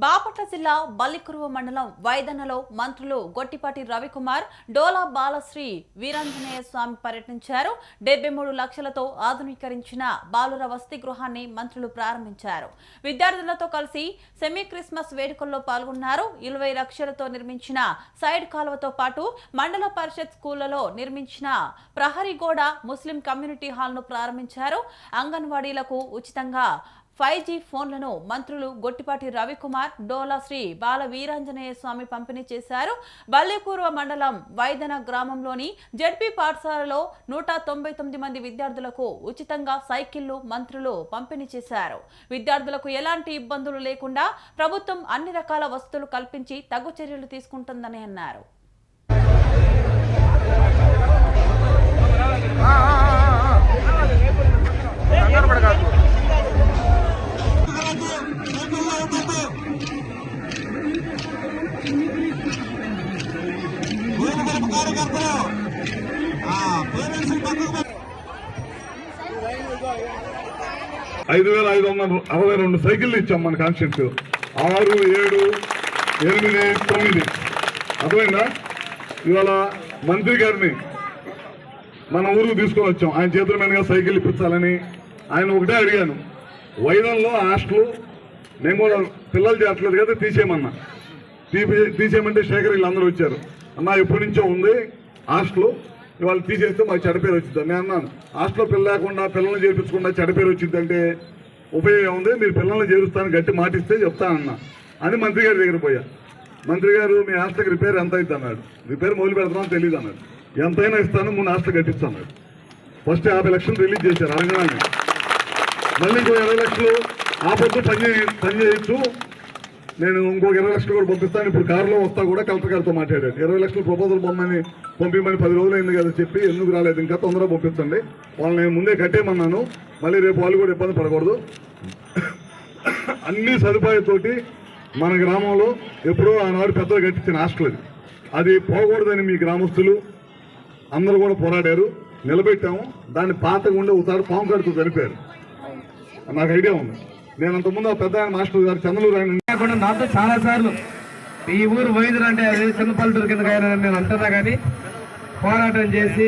బాపట్ల జిల్లా బల్లికురువ మండలం వైదనలో మంత్రులు గొట్టిపాటి రవికుమార్, డోలా బాలశ్రీ వీరాంజనేయ స్వామి పర్యటించారు. 73 లక్షలతో ఆధునీకరించిన బాలుర వసతి గృహాన్ని మంత్రులు ప్రారంభించారు. విద్యార్థులతో కలిసి సెమీ క్రిస్మస్ వేడుకల్లో పాల్గొన్నారు. 20 లక్షలతో నిర్మించిన సైడ్ కాలువతో పాటు మండల పరిషత్ స్కూళ్లలో నిర్మించిన ప్రహరీ గోడ, ముస్లిం కమ్యూనిటీ హాల్ను ప్రారంభించారు. అంగన్వాడీలకు ఉచితంగా 5G ఫోన్లను మంత్రులు గొట్టిపాటి రవికుమార్, డోలా శ్రీ బాల వీరాంజనేయ స్వామి పంపిణీ చేశారు. బల్లికురువ మండలం వైదన గ్రామంలోని జడ్పీ పాఠశాలలో 199 మంది విద్యార్థులకు ఉచితంగా సైకిళ్లు మంత్రులు పంపిణీ చేశారు. విద్యార్థులకు ఎలాంటి ఇబ్బందులు లేకుండా ప్రభుత్వం అన్ని రకాల వసతులు కల్పించి తగు చర్యలు తీసుకుంటుందని అన్నారు. $5,562 సైకిళ్ళు ఇచ్చాం మన కాన్స్టిట్యూన్స్ 6, 7, 8, 9 అర్థమైందా. ఇవాళ మంత్రి గారిని మన ఊరికి తీసుకొని వచ్చాం. ఆయన చేతుల మీదుగా సైకిల్ ఇప్పించాలని ఆయన ఒకటే అడిగాను. వైదంలో హాస్టల్ నేను కూడా పిల్లలు చేరట్లేదు కదా తీసేయమన్నా. తీసేయమంటే శేఖర్ వీళ్ళందరూ వచ్చారు. అన్న ఎప్పటి నుంచో ఉంది హాస్టల్, ఇవాళ తీసేస్తే మాకు చెడపేరు వచ్చింది. నేను అన్నాను హాస్టల్లో పిల్ల లేకుండా పిల్లల్ని చేర్పించకుండా చెడపేరు వచ్చిందంటే ఉపయోగం ఉంది, మీరు పిల్లల్ని చేరుస్తాను గట్టి మాటిస్తే చెప్తానన్నా అని మంత్రి గారి దగ్గర పోయా. మంత్రి గారు మీ హాస్టల్కి రిపేర్ ఎంత అవుతుంది అన్నాడు. రిపేర్ మొదలు పెడతామని తెలియదు అన్నాడు. ఎంతైనా ఇస్తాను, 3 హాస్టల్ కట్టిస్తాను. ఫస్ట్ 50 లక్షలు రిలీజ్ చేశారు అడగడానికి. మళ్ళీ ఇంకో 20 లక్షలు ఆ పొద్దు పని చేయొచ్చు, నేను ఇంకొక 20 లక్షలు కూడా పంపిస్తాను. ఇప్పుడు కారులో వస్తా కూడా కలెక్టర్ గారితో మాట్లాడాడు. 20 లక్షలు ప్రపోజల్ పంపిమని 10 రోజులు అయింది కదా చెప్పి, ఎందుకు రాలేదు ఇంకా తొందరగా పంపించండి, వాళ్ళని నేను ముందే కట్టేయమన్నాను, మళ్ళీ రేపు వాళ్ళు కూడా ఇబ్బంది పడకూడదు. అన్ని సదుపాయాలతోటి మన గ్రామంలో ఎప్పుడో ఆనాడు పెద్దలు కట్టించిన హాస్టల్ అది పోకూడదని మీ గ్రామస్తులు అందరూ కూడా పోరాడారు, నిలబెట్టాము. దాన్ని పాతగా ఉండే ఒకసారి పాము కడుతూ చనిపోయారు. నాకు ఐడియా ఉంది. నేను అంతకుముందు ఆ పెద్ద మాస్టర్ గారు చంద్రూరు ఆయన నాతో చాలా సార్లు ఈ ఊరు వైద్యులు అంటే అది చిన్న పల్లెటూరు కింద నేను అంటున్నా కానీ పోరాటం చేసి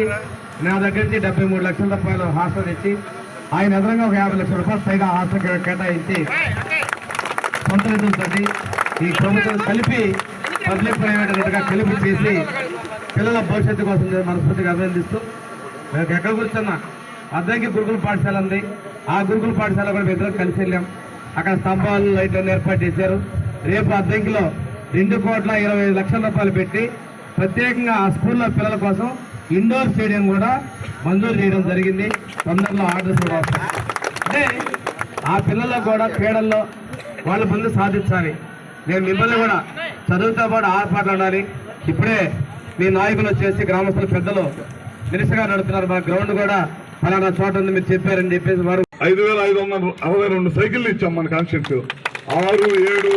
నా దగ్గర నుంచి 73 లక్షల రూపాయలు హాస్టల్ ఇచ్చి ఆయన ఎదురుగా ఒక 50 లక్షల రూపాయలు పైగా హాస్టల్ కేటాయించి సొంత నిధులతో ఈ ప్రభుత్వం కలిపి పబ్లిక్ ప్రైవేట్ గా కలిపి చేసి పిల్లల భవిష్యత్తు కోసం మనస్ఫూర్తిగా అభినందిస్తూ నాకు ఎక్కడ కూర్చున్నా అద్దంకి గురుకుల పాఠశాల ఉంది. ఆ గురుకుల పాఠశాల కూడా ఇద్దరు కలిసి వెళ్ళాం. అక్కడ స్తంభాలు లైట్లను ఏర్పాటు చేశారు. రేపు అద్దంకిలో 2,25 లక్షల రూపాయలు పెట్టి ప్రత్యేకంగా ఆ స్కూల్లో పిల్లల కోసం ఇండోర్ స్టేడియం కూడా మంజూరు చేయడం జరిగింది. తొందరలో ఆర్డర్స్ కూడా వస్తాయి. అంటే ఆ పిల్లలకు కూడా క్రీడల్లో వాళ్ళ ముందు సాధించాలి. నేను మిమ్మల్ని కూడా చదువుతో పాటు ఆటపాటలు ఉండాలి. ఇప్పుడే మీ నాయకులు వచ్చేసి గ్రామస్తుల పెద్దలు నిరసగా నడుపుతున్నారు. మా గ్రౌండ్ కూడా ఫలానా చోట ఉంది మీరు చెప్పారని చెప్పేసి వారు 5,562 సైకిళ్ళు ఇచ్చాం మన కాన్స్టిట్యూన్స్ 6, 7